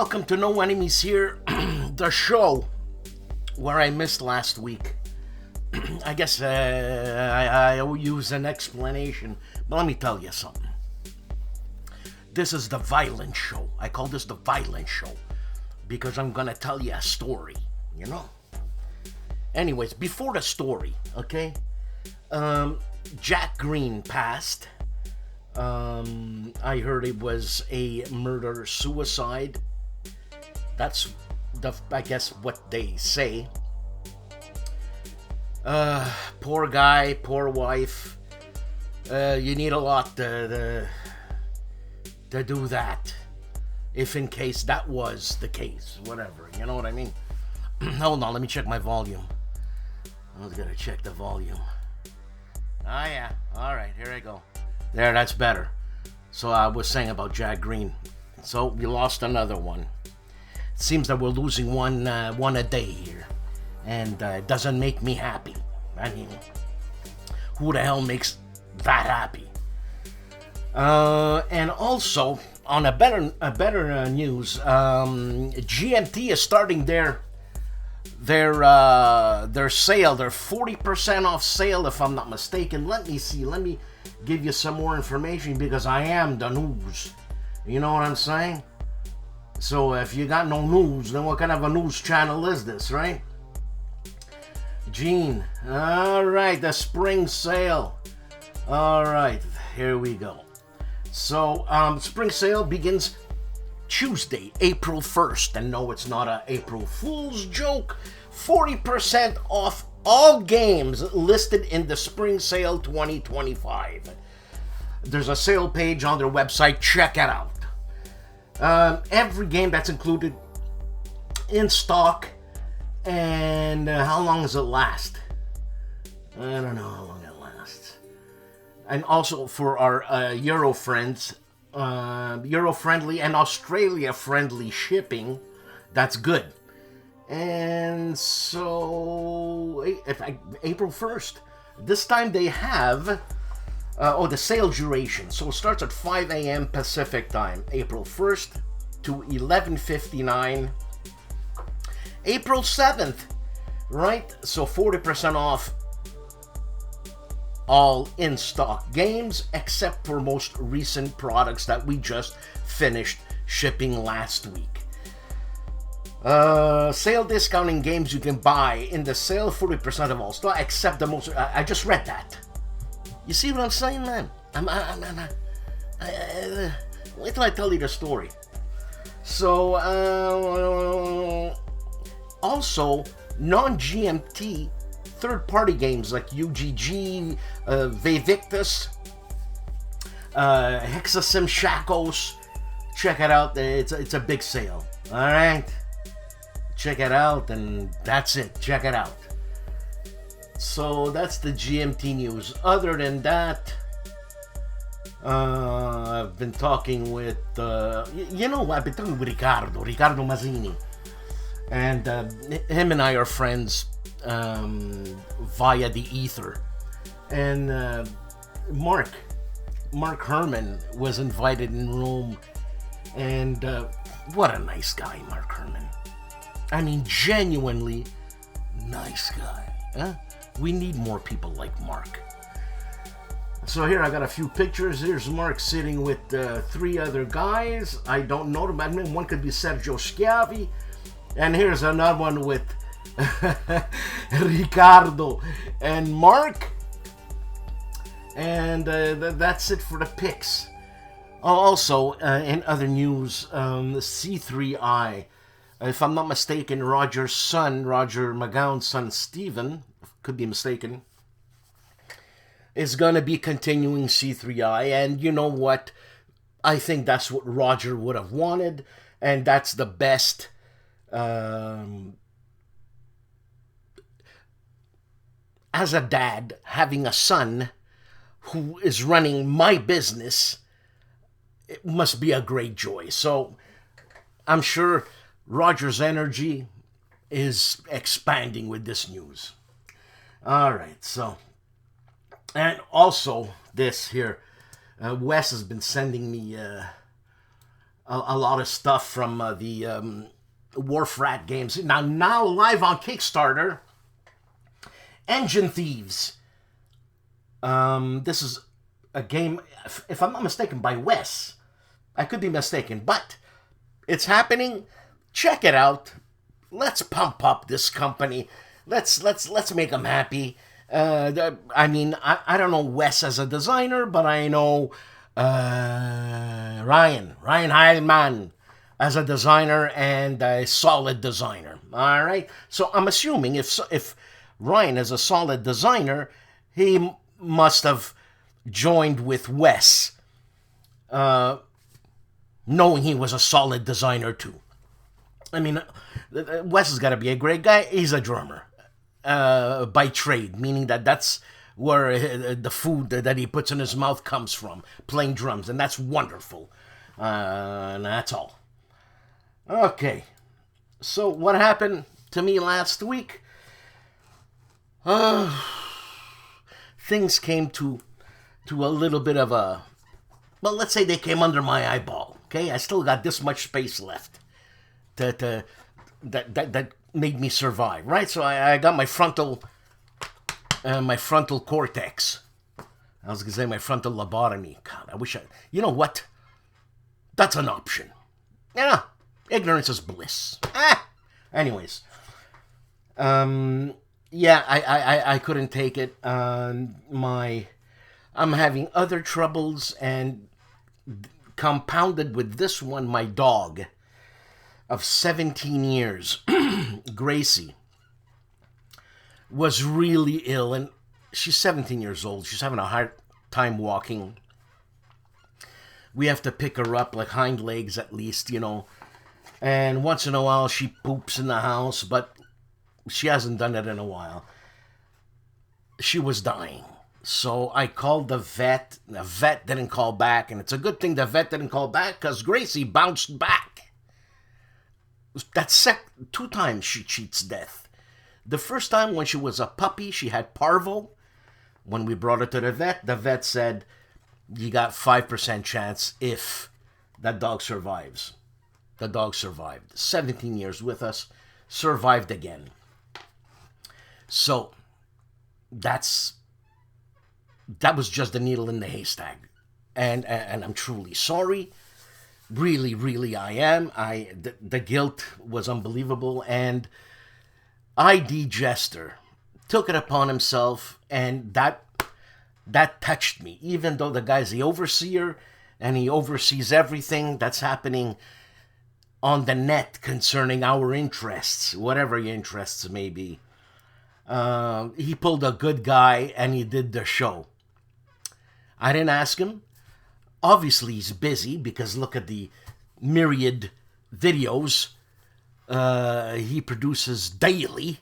welcome to No Enemies Here, the show where I missed last week. I guess I will use an explanation, but let me tell you something. This is the violent show. I call this the violent show because I'm gonna tell you a story, you know? Anyways, before the story, okay? Jack Green passed. I heard it was a murder-suicide. That's, I guess, what they say. Poor guy, poor wife. You need a lot to do that. If in case that was the case, whatever, you know what I mean? Hold on, let me check my volume. I was gonna check the volume. Ah, yeah, alright, here I go. There, that's better. So I was saying about Jack Green. So we lost another one. It seems that we're losing one a day here. And it doesn't make me happy. I mean, who the hell makes that happy? And also, on a better news, GMT is starting their sale, their 40% off sale, if I'm not mistaken. Let me see. Let me give you some more information because I am the news. You know what I'm saying? So if you got no news, then what kind of a news channel is this, right? Gene. All right, the spring sale. All right, here we go. So spring sale begins Tuesday, April 1st. And no, it's not an April Fool's joke. 40% off all games listed in the spring sale 2025. There's a sale page on their website. Check it out. Every game that's included in stock. And how long does it last? I don't know how long it lasts. And also for our Euro friends, Euro-friendly and Australia-friendly shipping, that's good. And so, April 1st. This time they have, the sale duration. So it starts at 5 a.m. Pacific time, April 1st to 11:59. April 7th, right? So 40% off all in-stock games, except for most recent products that we just finished shipping last week. Sale discounting games you can buy in the sale, 40% of all stock, except the most... I just read that. You see what I'm saying, man? Wait till I tell you the story. So, also, non-GMT third-party games like UGG, V-Victus, HEXES Shackles. Check it out. It's a big sale. All right? Check it out, and that's it. Check it out. So that's the GMT news. Other than that, I've been talking with, I've been talking with Ricardo Mazzini. And him and I are friends via the ether. And Mark Herman was invited in Rome. And what a nice guy, Mark Herman. I mean, genuinely nice guy. Huh? We need more people like Mark. So here I got a few pictures. Here's Mark sitting with three other guys. I don't know them. I mean, one could be Sergio Schiavi. And here's another one with Ricardo and Mark. And that's it for the pics. Also, in other news, C3I. If I'm not mistaken, Roger McGowan's son, Stephen, could be mistaken, is going to be continuing C3I. And you know what? I think that's what Roger would have wanted. And that's the best... as a dad, having a son who is running my business, it must be a great joy. So I'm sure Roger's energy is expanding with this news. All right, so, and also this here, Wes has been sending me a lot of stuff from the Warfrat games. Now live on Kickstarter, Engine Thieves. This is a game, if I'm not mistaken, by Wes. I could be mistaken, but it's happening. Check it out. Let's pump up this company. Let's make them happy. I mean, I don't know Wes as a designer, but I know Ryan Heilman as a designer, and a solid designer. All right. So I'm assuming if Ryan is a solid designer, he must have joined with Wes, knowing he was a solid designer too. I mean, Wes has got to be a great guy. He's a drummer by trade, meaning that's where the food that he puts in his mouth comes from, playing drums, and that's wonderful. And that's all. Okay, so what happened to me last week? Things came to a little bit of a, well, let's say they came under my eyeball. Okay, I still got this much space left that made me survive, right? So I got my frontal cortex. I was gonna say my frontal lobotomy. God, I wish you know what? That's an option. Yeah, ignorance is bliss. Anyways, yeah, I couldn't take it. I'm having other troubles, and compounded with this one, my dog of 17 years, Gracie, was really ill, and she's 17 years old. She's having a hard time walking. We have to pick her up, like hind legs at least, you know. And once in a while she poops in the house, but she hasn't done it in a while. She was dying. So I called the vet. The vet didn't call back, and it's a good thing the vet didn't call back, because Gracie bounced back. That's 2 times she cheats death. The first time when she was a puppy, she had parvo. When we brought her to the vet said, you got 5% chance if that dog survives. The dog survived. 17 years with us, survived again. So that was just a needle in the haystack. And I'm truly sorry. Really, really I am. The guilt was unbelievable, and ID Jester took it upon himself, and that touched me. Even though the guy's the overseer and he oversees everything that's happening on the net concerning our interests, whatever your interests may be. He pulled a good guy and he did the show. I didn't ask him. Obviously he's busy, because look at the myriad videos he produces daily.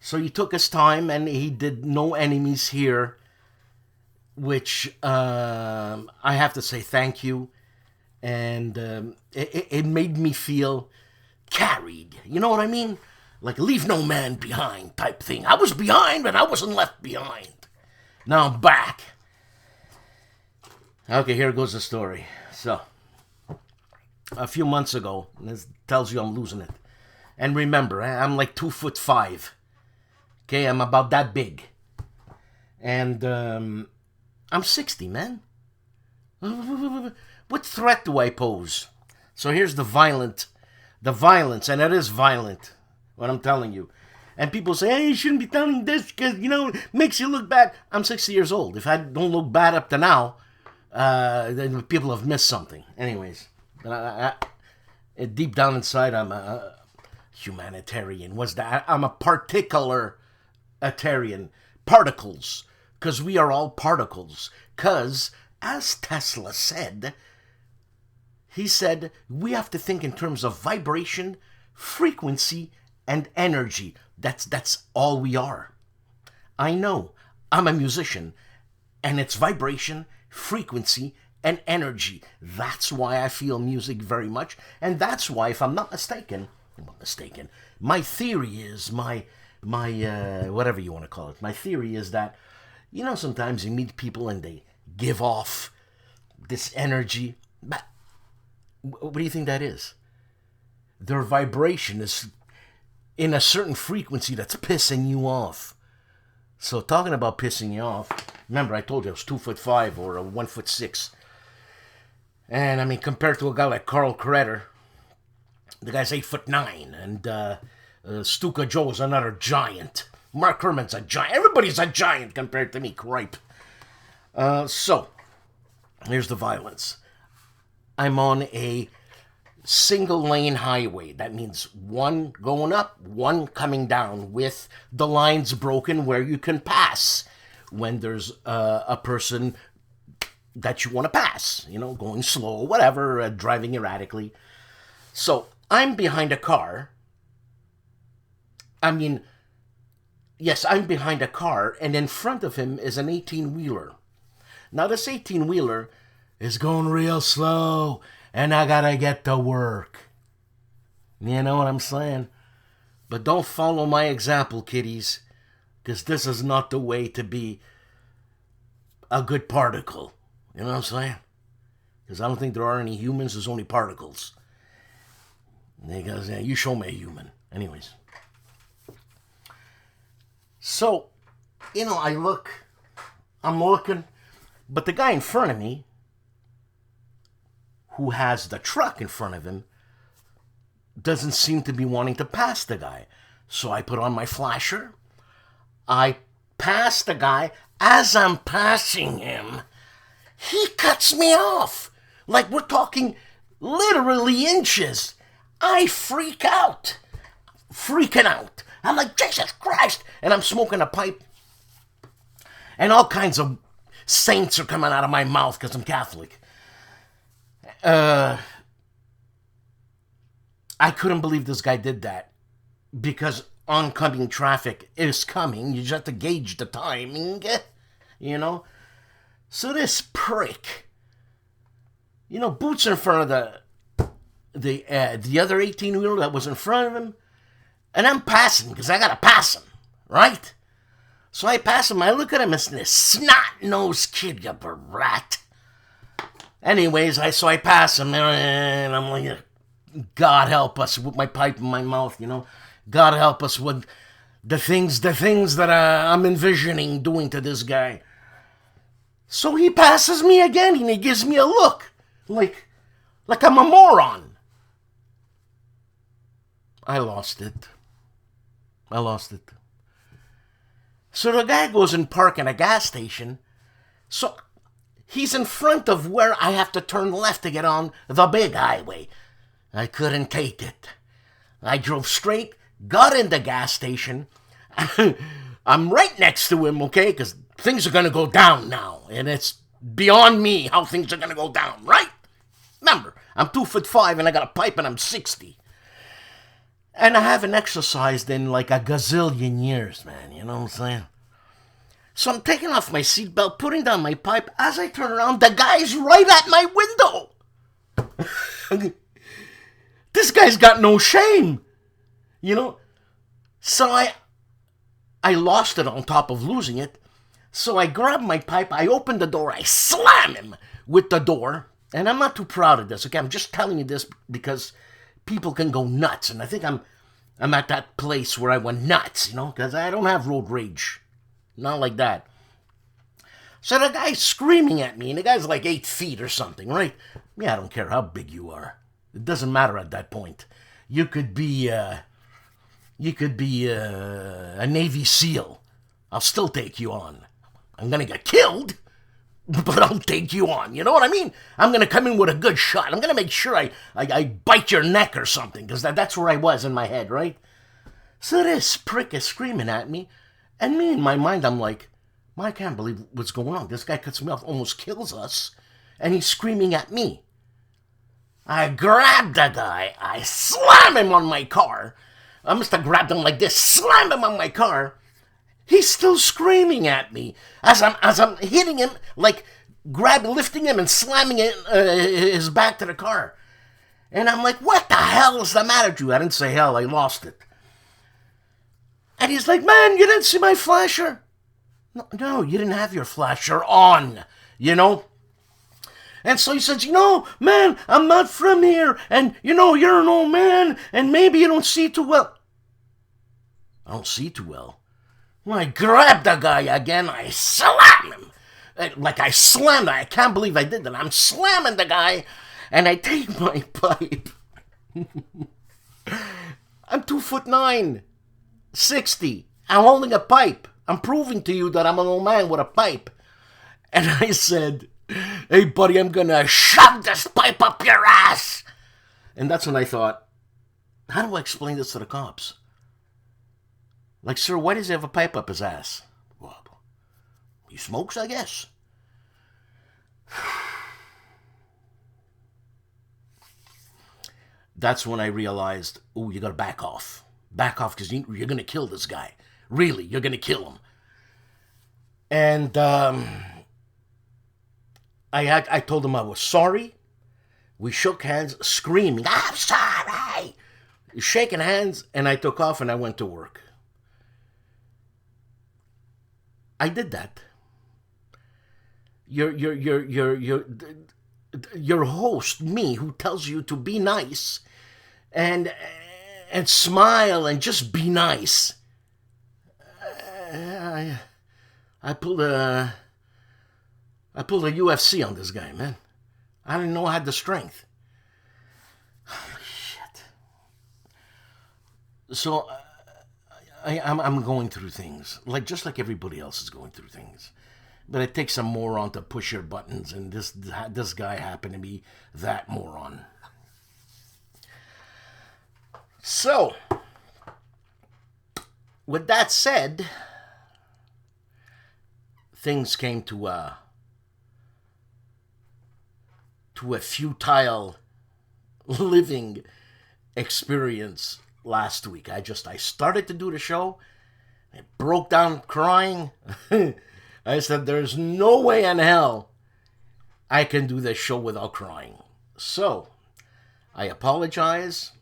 So he took his time, and he did No Enemies Here, which I have to say thank you. And it made me feel carried. You know what I mean? Like leave no man behind type thing. I was behind, but I wasn't left behind. Now I'm back. Okay, here goes the story. So, a few months ago, this tells you I'm losing it. And remember, I'm like 2'5". Okay, I'm about that big. And I'm 60, man. What threat do I pose? So here's the violence, and it is violent, what I'm telling you. And people say, hey, you shouldn't be telling this because, you know, it makes you look bad. I'm 60 years old. If I don't look bad up to now, then people have missed something. Anyways, deep down inside, I'm a humanitarian. I'm a particular-atarian. Particles. Because we are all particles. Because, as Tesla said, he said, we have to think in terms of vibration, frequency, and energy. That's all we are. I know. I'm a musician. And it's vibration, frequency, and energy. That's why I feel music very much. And that's why, if I'm not mistaken, my theory is, my whatever you want to call it, my theory is that, you know, sometimes you meet people and they give off this energy. But What do you think that is? Their vibration is in a certain frequency that's pissing you off. So talking about pissing you off, remember I told you I was 2'5" or 1'6". And I mean, compared to a guy like Carl Kretter, the guy's 8'9", and STUKAJOE is another giant. Mark Herman's a giant. Everybody's a giant compared to me, cripe. So, here's the violence. I'm on a single lane highway. That means one going up, one coming down, with the lines broken where you can pass when there's a person that you want to pass, you know, going slow, whatever, driving erratically. So I'm behind a car. I mean, yes, I'm behind a car, and in front of him is an 18-wheeler. Now, this 18-wheeler is going real slow, and I gotta get to work. You know what I'm saying? But don't follow my example, kiddies, because this is not the way to be a good particle. You know what I'm saying? Because I don't think there are any humans, there's only particles. Because, you show me a human. Anyways. So, you know, I'm looking, but the guy in front of me, who has the truck in front of him, doesn't seem to be wanting to pass the guy. So I put on my flasher. I pass the guy. As I'm passing him, he cuts me off. Like, we're talking literally inches. I freak out. Freaking out. I'm like, Jesus Christ. And I'm smoking a pipe. And all kinds of saints are coming out of my mouth because I'm Catholic. I couldn't believe this guy did that. Because oncoming traffic is coming. You just have to gauge the timing. You know? So this prick, you know, boots in front of the other 18-wheeler that was in front of him. And I'm passing, because I got to pass him, right? So I pass him, I look at him, it's this snot-nosed kid, you brat. Anyways, so I pass him, and I'm like, God help us, with my pipe in my mouth, you know? God help us with the things that I'm envisioning doing to this guy. So he passes me again, and he gives me a look, like I'm a moron. I lost it. So the guy goes and park in a gas station. So he's in front of where I have to turn left to get on the big highway. I couldn't take it. I drove straight, got in the gas station. I'm right next to him, okay? Because things are going to go down now. And it's beyond me how things are going to go down, right? Remember, I'm 2'5" and I got a pipe and I'm 60. And I haven't exercised in like a gazillion years, man. You know what I'm saying? So I'm taking off my seatbelt, putting down my pipe. As I turn around, the guy's right at my window. This guy's got no shame. You know? So I lost it on top of losing it. So I grab my pipe, I open the door, I slam him with the door. And I'm not too proud of this, okay? I'm just telling you this because people can go nuts, and I think I'm at that place where I went nuts, you know, because I don't have road rage. Not like that. So the guy's screaming at me, and the guy's like 8 feet or something, right? Yeah, I don't care how big you are. It doesn't matter at that point. You could be a Navy SEAL. I'll still take you on. I'm gonna get killed, but I'll take you on. You know what I mean? I'm going to come in with a good shot. I'm going to make sure I bite your neck or something, because that's where I was in my head, right? So this prick is screaming at me, and me in my mind, I'm like, I can't believe what's going on. This guy cuts me off, almost kills us, and he's screaming at me. I grab the guy. I slam him on my car. I must have grabbed him like this, slammed him on my car. He's still screaming at me as I'm hitting him, like lifting him and slamming his back to the car. And I'm like, what the hell is the matter with you? I didn't say hell, I lost it. And he's like, man, you didn't see my flasher? No, you didn't have your flasher on, you know? And so he says, you know, man, I'm not from here, and, you know, you're an old man, and maybe you don't see too well. I don't see too well. Well, I grab the guy again, I slam him. Like I slammed, I can't believe I did that. I'm slamming the guy, and I take my pipe. I'm 2'9", 60. I'm holding a pipe. I'm proving to you that I'm an old man with a pipe. And I said, hey, buddy, I'm gonna shove this pipe up your ass. And that's when I thought, how do I explain this to the cops? Like, sir, why does he have a pipe up his ass? Well, he smokes, I guess. That's when I realized, oh, you gotta back off. Back off, because you're gonna kill this guy. Really, you're gonna kill him. And I told him I was sorry. We shook hands, screaming, I'm sorry! Shaking hands, and I took off and I went to work. I did that. Your host, me, who tells you to be nice and smile and just be nice. I pulled a UFC on this guy, man. I didn't know I had the strength. Holy shit. So I'm going through things, just like everybody else is going through things. But it takes a moron to push your buttons, and this guy happened to be that moron. So, with that said, things came to a futile living experience last week. I started to do the show. I broke down crying. I said, there's no way in hell I can do this show without crying. So, I apologize.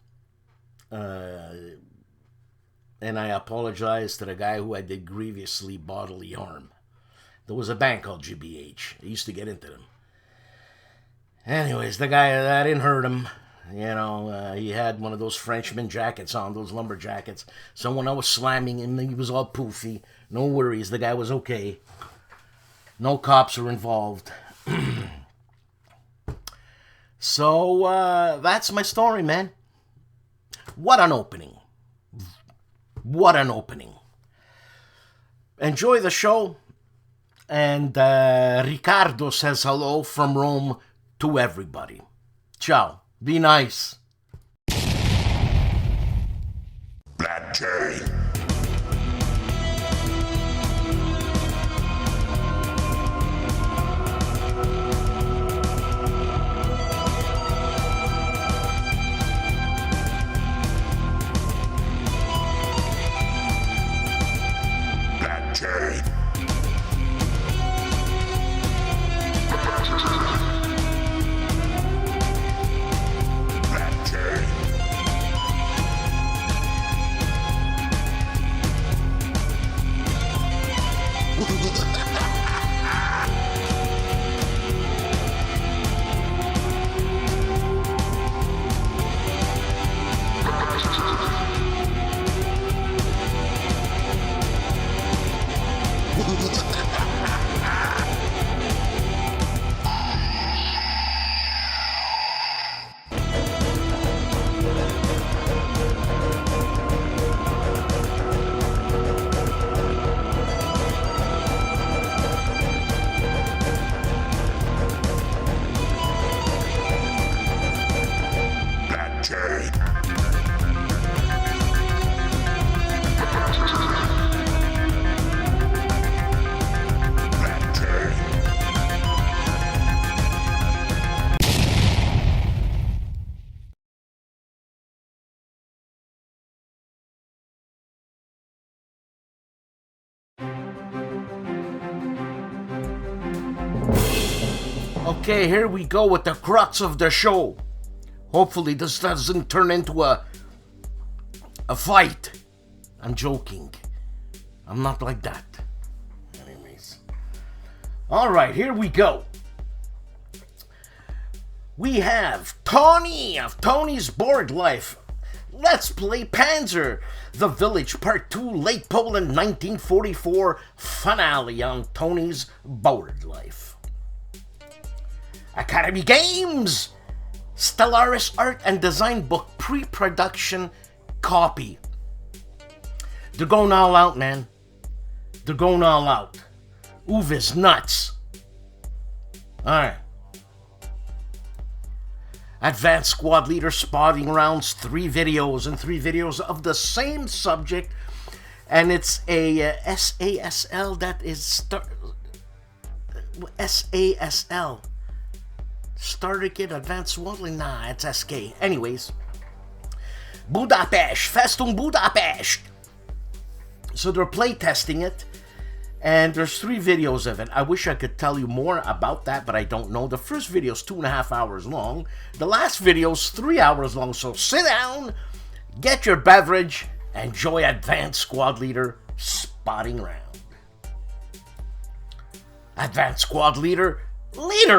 And I apologize to the guy who I did grievously bodily harm. There was a band called GBH. I used to get into them. Anyways, the guy, I didn't hurt him. You know, he had one of those Frenchman jackets on, those lumber jackets. So when I was slamming him, he was all poofy. No worries, the guy was okay. No cops were involved. So, that's my story, man. What an opening. What an opening. Enjoy the show. And Ricardo says hello from Rome to everybody. Ciao. Be nice. Black J. Black J. Okay, here we go with the crux of the show. Hopefully this doesn't turn into a fight. I'm joking. I'm not like that. Anyways. Alright, here we go. we have Tony of Tony's Board Life. Let's Play Panzer, The Village Part 2, Late Poland 1944 finale on Tony's Board Life. Academy Games, Stellaris Art and Design Book pre-production copy. They're going all out, man. They're going all out. Uwe's nuts. Alright. Advanced Squad Leader Spotting Rounds, 3 videos, and 3 videos of the same subject. And it's a SASL, that is SASL. Starter Kit, Advanced Squad Leader, nah, it's SK. Anyways. Budapest, Festung Budapest. So they're playtesting it. And there's 3 videos of it. I wish I could tell you more about that, but I don't know. The first video is 2.5 hours long. The last video is 3 hours long. So sit down, get your beverage, and enjoy Advanced Squad Leader Spotting Round. Advanced Squad Leader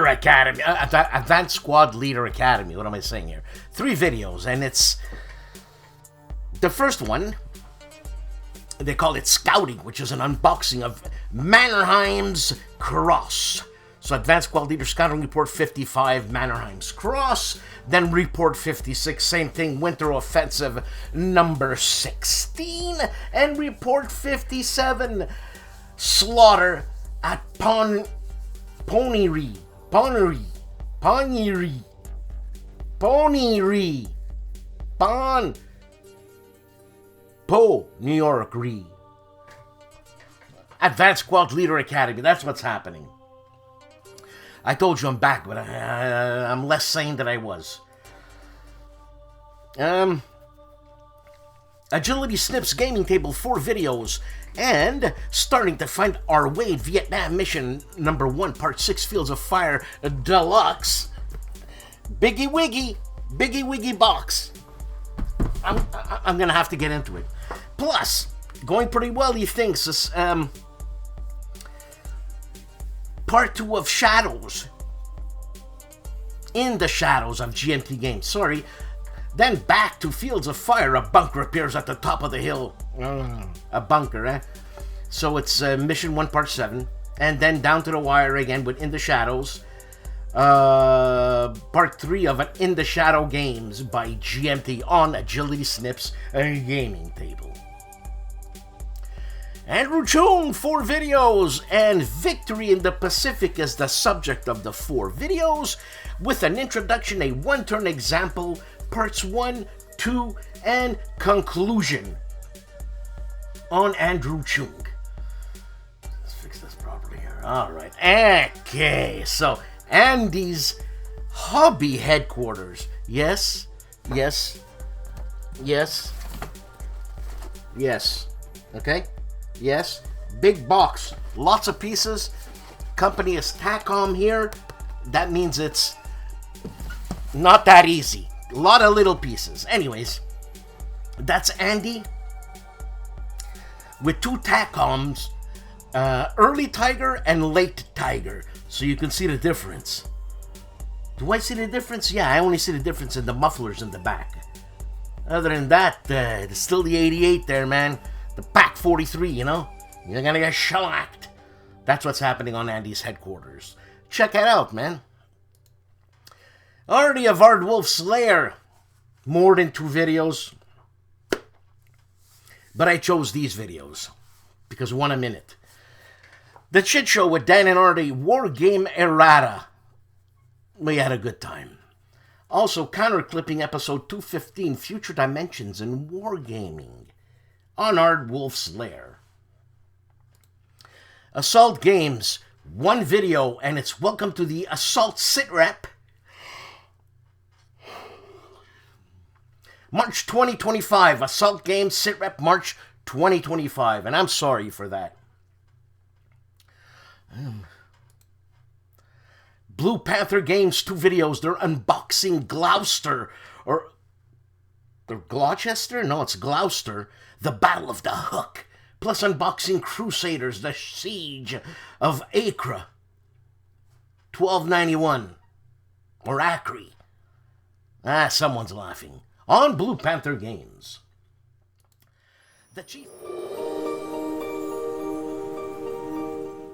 Academy. Advanced Squad Leader Academy. What am I saying here? 3 videos, and it's the first one. They call it Scouting, which is an unboxing of Mannerheim's Cross. So Advanced Squad Leader Scouting Report 55, Mannerheim's Cross. Then Report 56, same thing, Winter Offensive number 16. And Report 57, Slaughter at Ponyri. New York, Advanced Squad Leader Academy, that's what's happening. I told you I'm back, but I'm less sane than I was. Agility Snips Gaming Table, 4 videos, and starting to find our way, Vietnam Mission number 1, Part 6, Fields of Fire Deluxe. Biggie Wiggy box. I'm gonna have to get into it. Plus, going pretty well, he thinks, is Part 2 of Shadows. In the Shadows of GMT Games, sorry. Then back to Fields of Fire, a bunker appears at the top of the hill. A bunker, eh? So it's Mission 1, Part 7. And then down to the wire again with In the Shadows. Part 3 of an In the Shadow Games by GMT on Agility Snips Gaming Table. Andrew Chung, 4 videos, and Victory in the Pacific is the subject of the 4 videos, with an introduction, a 1-turn example, parts 1, 2, and conclusion on Andrew Chung. Let's fix this properly here. Alright, okay, so Andy's hobby headquarters. Yes. Okay? Yes. Big box. Lots of pieces. Company is TACOM here. That means it's not that easy. A lot of little pieces. Anyways, that's Andy with 2 TACOMs. Early Tiger and Late Tiger. So you can see the difference. Do I see the difference? Yeah, I only see the difference in the mufflers in the back. Other than that, it's still the 88 there, man. The Pack 43, you know? You're gonna get shellacked. That's what's happening on Andy's headquarters. Check it out, man. Already of ARDWULF'S LAIR. More than 2 videos. But I chose these videos. Because 1 a minute. The Shit Show with Dan and Artie, War Game Errata. We had a good time. Also, Counter Clipping episode 215, Future Dimensions in Wargaming, on ARDWULF'S LAIR. Assault Games, 1 video, and it's Welcome to the Assault Sitrep. March 2025, Assault Games Sitrep, March 2025, and I'm sorry for that. Blue Panther Games, 2 videos. They're unboxing Gloucester, or Gloucester? No, it's Gloucester. The Battle of the Hook. Plus unboxing Crusaders, the Siege of Acre. $12.91. or Acri? Someone's laughing. On Blue Panther Games. The chief...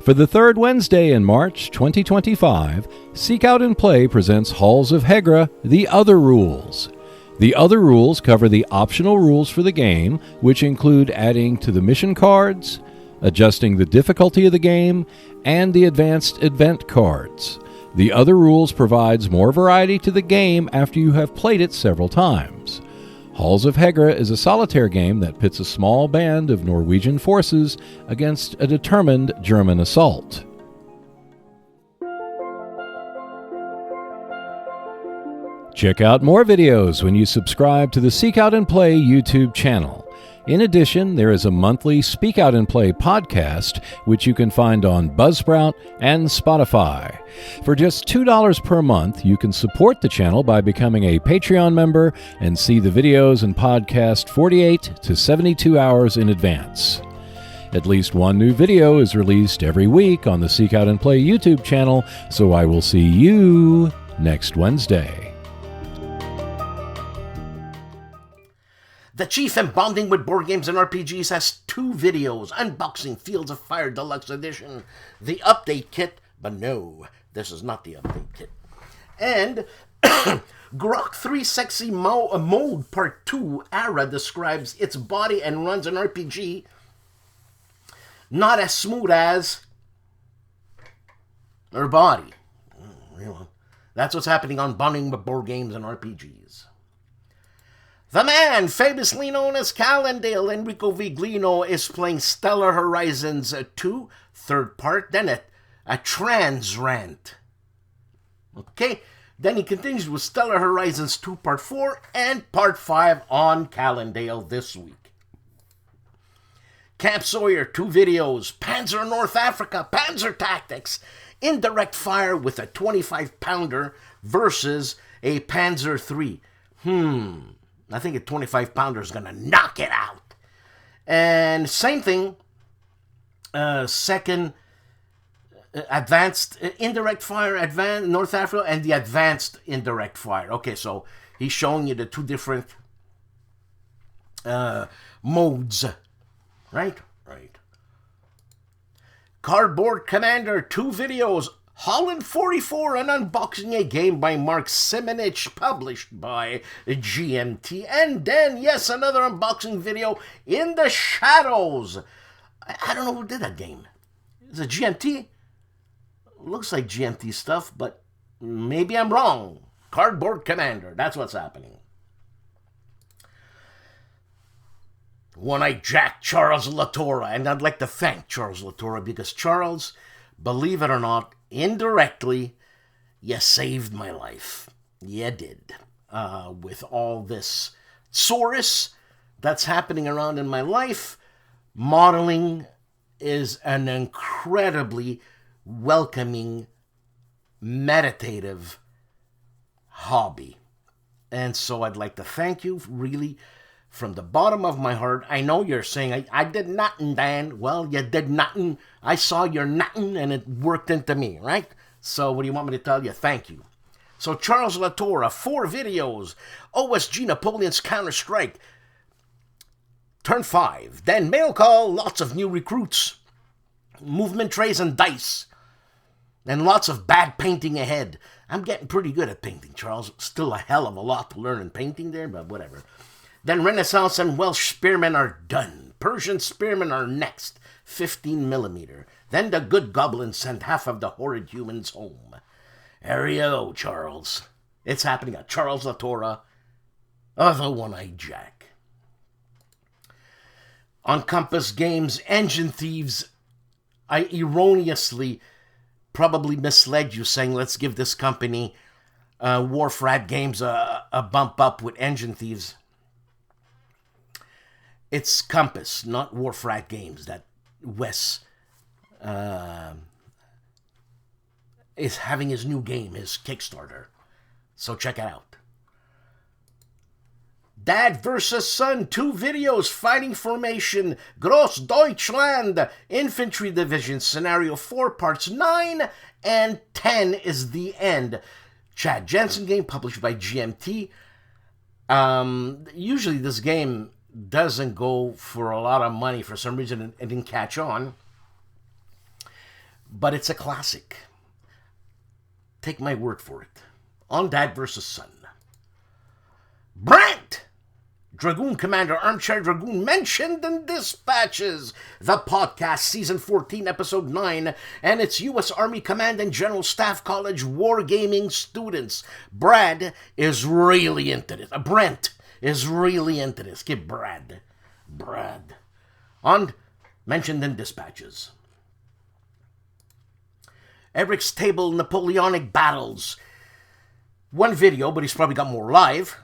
For the third Wednesday in March 2025, Seek Out and Play presents Halls of Hegra, The Other Rules. The Other Rules cover the optional rules for the game, which include adding to the mission cards, adjusting the difficulty of the game, and the advanced event cards. The Other Rules provides more variety to the game after you have played it several times. Halls of Hegra is a solitaire game that pits a small band of Norwegian forces against a determined German assault. Check out more videos when you subscribe to the Seek Out and Play YouTube channel. In addition, there is a monthly Speak Out and Play podcast, which you can find on Buzzsprout and Spotify. For just $2 per month, you can support the channel by becoming a Patreon member and see the videos and podcast 48 to 72 hours in advance. At least one new video is released every week on the Seek Out and Play YouTube channel, so I will see you next Wednesday. The Chief and Bonding with Board Games and RPGs has 2 videos. Unboxing Fields of Fire Deluxe Edition, the update kit, but no, this is not the update kit. And Grok 3 Sexy Mode Part 2, Ara describes its body and runs an RPG not as smooth as her body. That's what's happening on Bonding with Board Games and RPGs. The man, famously known as Calandale, Enrico Viglino, is playing Stellar Horizons 2, third part, then a trans rant. Okay, then he continues with Stellar Horizons 2, part 4, and part 5 on Calandale this week. Camp Sawyer, 2 videos, Panzer North Africa, Panzer Tactics, indirect fire with a 25-pounder versus a Panzer III. I think a 25-pounder is going to knock it out. And same thing, second advanced indirect fire, advanced North Africa, and the advanced indirect fire. Okay, so he's showing you the 2 different modes, right? Right. Cardboard Commander, 2 videos. Holland 44, an unboxing a game by Mark Simonich, published by GMT. And then, yes, another unboxing video, In the Shadows. I don't know who did that game. Is it GMT? Looks like GMT stuff, but maybe I'm wrong. Cardboard Commander, that's what's happening. One-Eyed Jack, Charles Latorre. And I'd like to thank Charles Latorre because Charles, believe it or not, indirectly, you saved my life. You did. With all this Saurus that's happening around in my life, modeling is an incredibly welcoming, meditative hobby. And so I'd like to thank you, really, from the bottom of my heart. I know you're saying, I did nothing, Dan. Well, you did nothing. I saw your nothing, and it worked into me, right? So what do you want me to tell you? Thank you. So Charles Latorre, 4 videos. OSG Napoleon's Counter-Strike. Turn 5. Then mail call, lots of new recruits. Movement trays and dice. And lots of bad painting ahead. I'm getting pretty good at painting, Charles. Still a hell of a lot to learn in painting there, but whatever. Then Renaissance and Welsh spearmen are done. Persian spearmen are next, 15mm. Then the good goblins send half of the horrid humans home. There you go, Charles. It's happening at Charles Latorre, the One-Eyed Jack. On Compass Games, Engine Thieves, I erroneously probably misled you saying let's give this company, Warfrat Games, a bump up with Engine Thieves. It's Compass, not Warfrat Games, that Wes is having his new game, his Kickstarter. So check it out. Dad vs. Son, 2 videos, Fighting Formation, Großdeutschland, Infantry Division, Scenario 4, Parts 9 and 10 is the end. Chad Jensen game published by GMT. Usually this game doesn't go for a lot of money. For some reason it didn't catch on. But it's a classic. Take my word for it. On Dad versus Son. Brent! Dragoon Commander, Armchair Dragoon, mentioned in Dispatches, the podcast, Season 14, Episode 9, and its U.S. Army Command and General Staff College Wargaming students. Brad is really into this. Brent is really into this. Give Brad. On mentioned in Dispatches. Eric's Table Napoleonic Battles. One video, but he's probably got more live.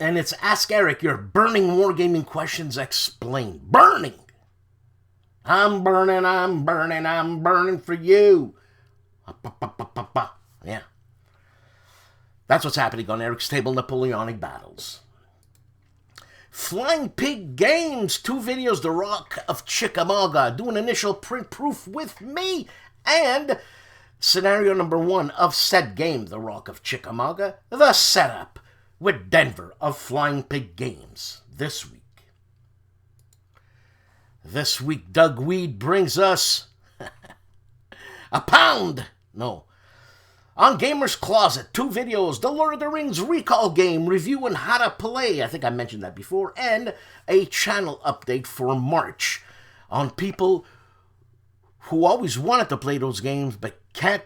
And it's Ask Eric Your Burning Wargaming Questions Explained. Burning! I'm burning for you. Yeah. That's what's happening on Eric's Table Napoleonic Battles. Flying Pig Games. 2 videos, The Rock of Chickamauga. Do an initial print proof with me. And scenario number 1 of said game, The Rock of Chickamauga. The setup with Denver of Flying Pig Games this week. This week, Doug Weed brings us a pound. No. On Gamer's Closet, 2 videos, the Lord of the Rings Recall game review and how to play. I think I mentioned that before. And a channel update for March on people who always wanted to play those games but can't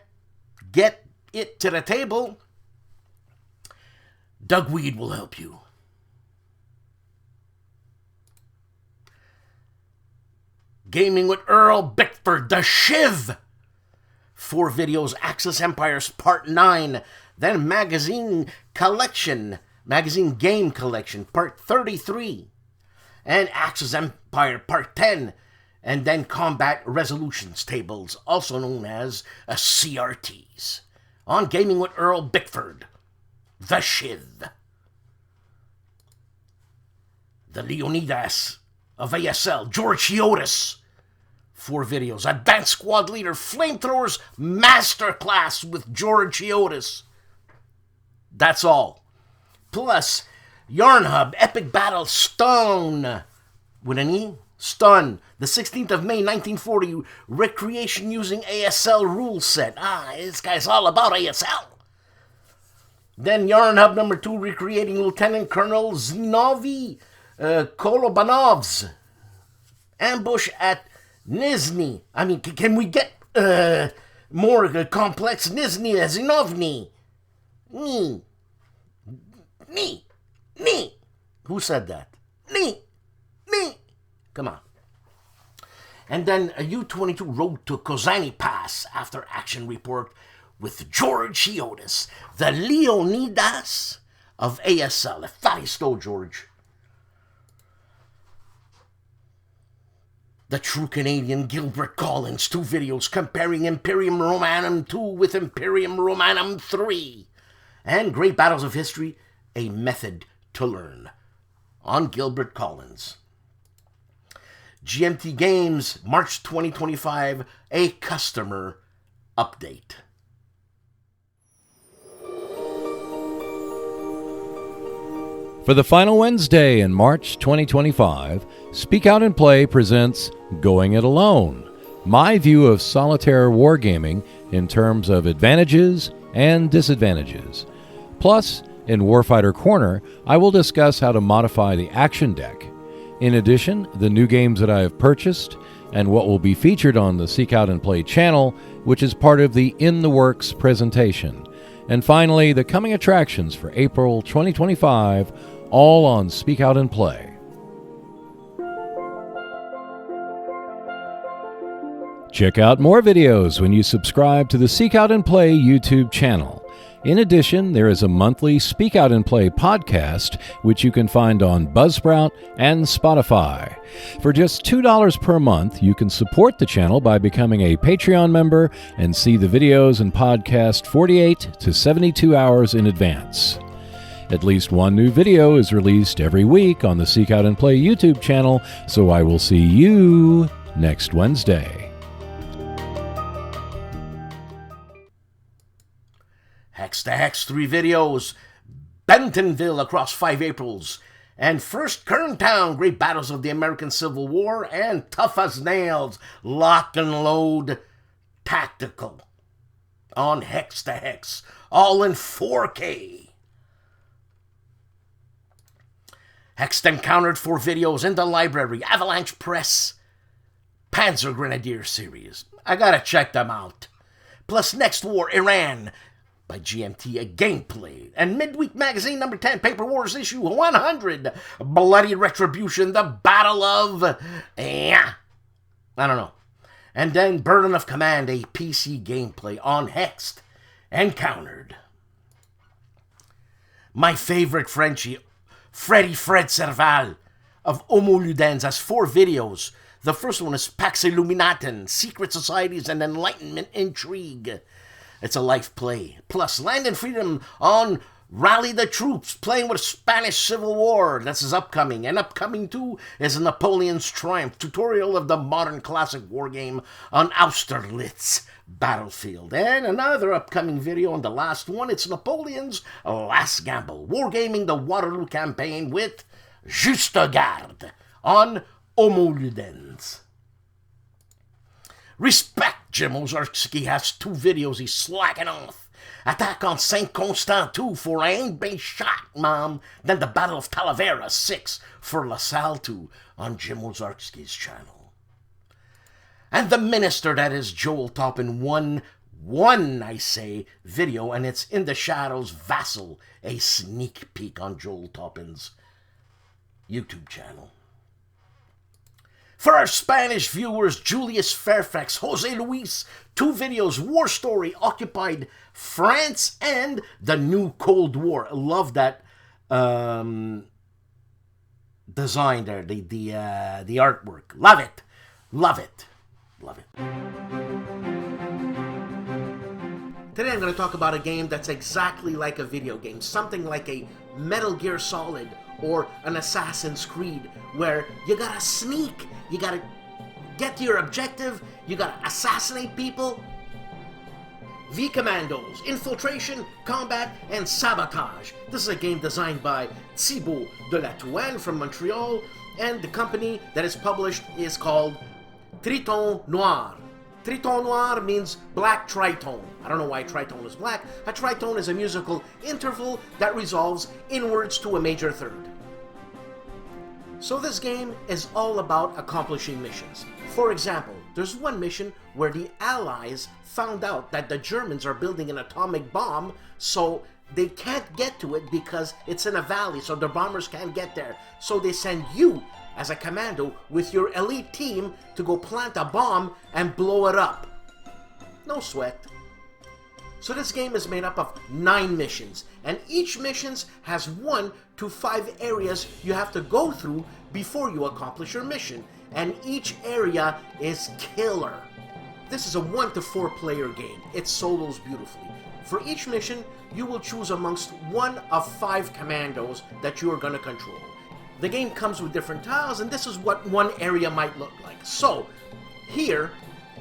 get it to the table. Doug Weed will help you. Gaming with Earl Bickford, The Shiv. 4 videos, Axis Empires Part 9. Then Magazine Game Collection Part 33. And Axis Empire Part 10. And then Combat Resolutions Tables, also known as CRTs. On Gaming with Earl Bickford, The Shiv. The Leonidas of ASL, George Chiotis. 4 videos, Advanced Squad Leader, Flamethrowers Masterclass with George Chiotis. That's all. Plus, Yarn Hub, Epic Battle Stone. With an E? Stun. The 16th of May, 1940, recreation using ASL rule set. This guy's all about ASL. Then Yarn Hub number 2, recreating Lieutenant Colonel Zinovy Kolobanov's ambush at Nizhny. I mean, can we get more complex? Nizhny Zinovny. Me. Who said that? Me. Come on. And then a U-22 Road to Kozani Pass after action report with George Chiotis, the Leonidas of ASL. Fatty Stowe, George. The True Canadian Gilbert Collins, 2 videos comparing Imperium Romanum 2 with Imperium Romanum 3. And Great Battles of History, a method to learn. On Gilbert Collins. GMT Games, March 2025, a customer update. For the final Wednesday in March 2025, Speak Out and Play presents Going It Alone, my view of solitaire wargaming in terms of advantages and disadvantages. Plus, in Warfighter Corner, I will discuss how to modify the action deck. In addition, the new games that I have purchased and what will be featured on the Seek Out and Play channel, which is part of the In the Works presentation. And finally, the coming attractions for April 2025, all on Speak Out and Play. Check out more videos when you subscribe to the Seek Out and Play YouTube channel. In addition, there is a monthly Speak Out and Play podcast, which you can find on Buzzsprout and Spotify. For just $2 per month, you can support the channel by becoming a Patreon member and see the videos and podcast 48 to 72 hours in advance. At least one new video is released every week on the Seek Out and Play YouTube channel, so I will see you next Wednesday. Hex to Hex 3 videos, Bentonville across 5 Aprils, and First Kerntown, Great Battles of the American Civil War, and Tough as Nails, Lock and Load Tactical on Hex to Hex, all in 4K. Hexed Encountered 4 videos in the library, Avalanche Press, Panzer Grenadier series. I gotta check them out. Plus Next War, Iran, by GMT, a gameplay. And Midweek Magazine number 10, Paper Wars issue 100, Bloody Retribution, the Battle of... I don't know. And then Burden of Command, a PC gameplay on Hexed Encountered. My favorite Frenchie, Fred Serval of Homo Ludens, has 4 videos. The first one is Pax Illuminatum, Secret Societies and Enlightenment Intrigue. It's a life play. Plus Land and Freedom on Rally the Troops, playing with Spanish Civil War. This is upcoming. And upcoming too is Napoleon's Triumph, tutorial of the modern classic war game on Austerlitz battlefield. And another upcoming video, and the last one, it's Napoleon's Last Gamble, Wargaming the Waterloo campaign with Juste Garde on Homo Ludens. Respect, Jim Ozarski has 2 videos he's slacking off. Attack on Saint Constant 2 for I Ain't Been Shot, Mom. Then the Battle of Talavera 6 for La Salle 2 on Jim Ozarski's channel. And The Minister, that is Joel Toppin, one video, and it's In the Shadows Vassal, a sneak peek on Joel Toppin's YouTube channel. For our Spanish viewers, Julius Fairfax, Jose Luis, 2 videos, War Story, Occupied France, and The New Cold War. I love that design there, the artwork. Love it. Love it. Love it. Today I'm going to talk about a game that's exactly like a video game, something like a Metal Gear Solid or an Assassin's Creed, where you gotta sneak, you gotta get to your objective, you gotta assassinate people. V-Commandos, Infiltration, Combat, and Sabotage. This is a game designed by Thibaut de la Touraine from Montreal, and the company that is published is called Triton Noir. Triton Noir means black tritone. I don't know why tritone is black. A tritone is a musical interval that resolves inwards to a major third. So this game is all about accomplishing missions. For example, there's one mission where the Allies found out that the Germans are building an atomic bomb, so they can't get to it because it's in a valley, so the bombers can't get there. So they send you as a commando with your elite team to go plant a bomb and blow it up. No sweat. So this game is made up of 9 missions, and each mission has 1 to 5 areas you have to go through before you accomplish your mission, and each area is killer. This is a 1 to 4 player game. It solos beautifully. For each mission, you will choose amongst 1 of 5 commandos that you are going to control. The game comes with different tiles, and this is what one area might look like. So, here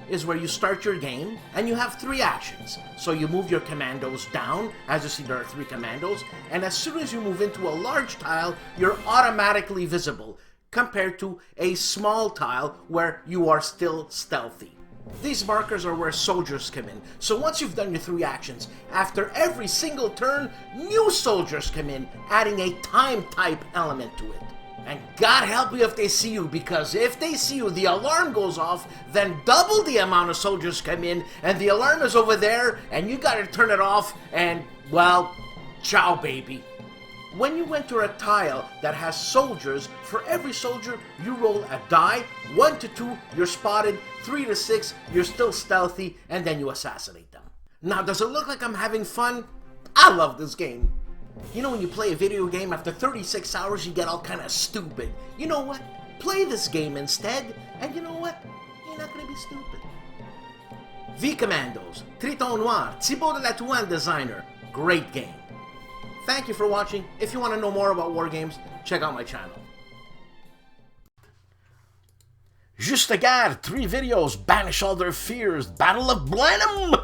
is where you start your game, and you have 3 actions. So you move your commandos down. As you see, there are 3 commandos, and as soon as you move into a large tile, you're automatically visible, compared to a small tile where you are still stealthy. These markers are where soldiers come in. So once you've done your 3 actions, after every single turn, new soldiers come in, adding a time type element to it. And God help you if they see you, because if they see you, the alarm goes off, then double the amount of soldiers come in, and the alarm is over there, and you gotta turn it off, and, well, ciao baby. When you enter a tile that has soldiers, for every soldier, you roll a die. 1 to 2, you're spotted. 3 to 6, you're still stealthy, and then you assassinate them. Now, does it look like I'm having fun? I love this game. You know, when you play a video game, after 36 hours, you get all kind of stupid. You know what? Play this game instead, and you know what? You're not going to be stupid. V-Commandos, Triton Noir, Thibaut de la Touraine designer. Great game. Thank you for watching. If you want to know more about war games, check out my channel. Juste Garde, 3 videos, Banish All Their Fears, Battle of Blenheim,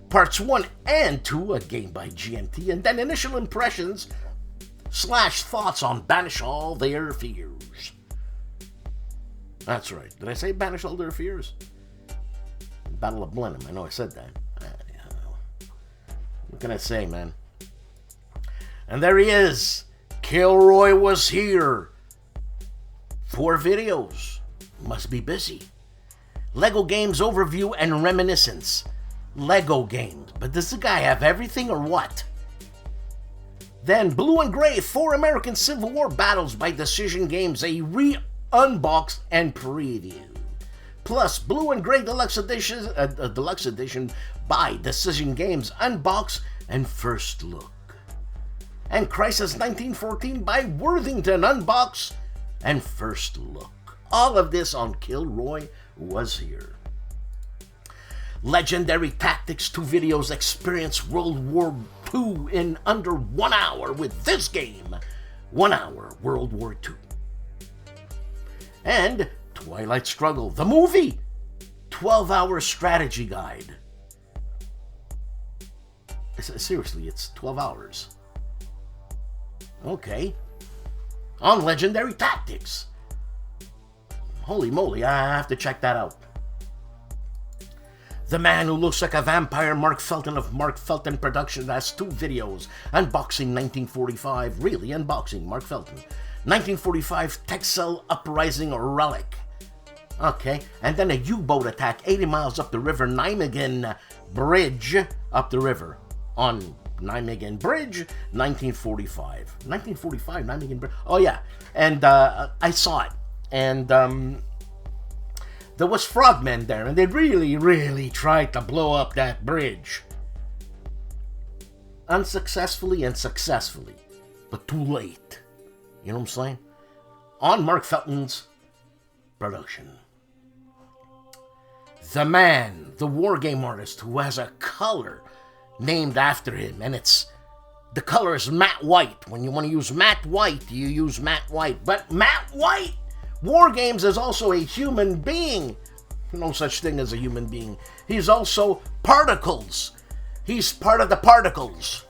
Parts 1 and 2, a game by GMT, and then initial impressions / thoughts on Banish All Their Fears. That's right. Did I say Banish All Their Fears? Battle of Blenheim. I know I said that. What can I say, man? And there he is. KilRoyWasHere. 4 videos. Must be busy. Lego Games Overview and Reminiscence. Lego Games. But does the guy have everything or what? Then Blue and Gray, 4 American Civil War battles by Decision Games, a re-unbox and preview. Plus Blue and Gray Deluxe Edition by Decision Games, unbox and first look. And Crisis 1914 by Worthington, unbox and first look. All of this on KilRoyWasHere. Legendary Tactics 2 videos, experience World War II in under 1 hour with this game. 1 hour World War II. And Twilight Struggle, the movie. 12-hour strategy guide. Seriously, it's 12 hours. Okay. On Legendary Tactics. Holy moly, I have to check that out. The Man Who Looks Like a Vampire, Mark Felton of Mark Felton Productions, has 2 videos. Unboxing 1945, really unboxing, Mark Felton. 1945 Texel Uprising Relic. Okay, and then a U-boat attack 80 miles up the river, Nijmegen Bridge, up the river on Nijmegen Bridge, 1945. 1945, Nijmegen Bridge. Oh yeah, and I saw it, and there was frogmen there, and they really tried to blow up that bridge. Unsuccessfully and successfully, but too late. You know what I'm saying? On Mark Felton's production. The man, the wargame artist who has a color named after him, and the color is matte white. When you want to use matte white, you use matte white. But matte white Wargames is also a human being. No such thing as a human being. He's also particles. He's part of the particles.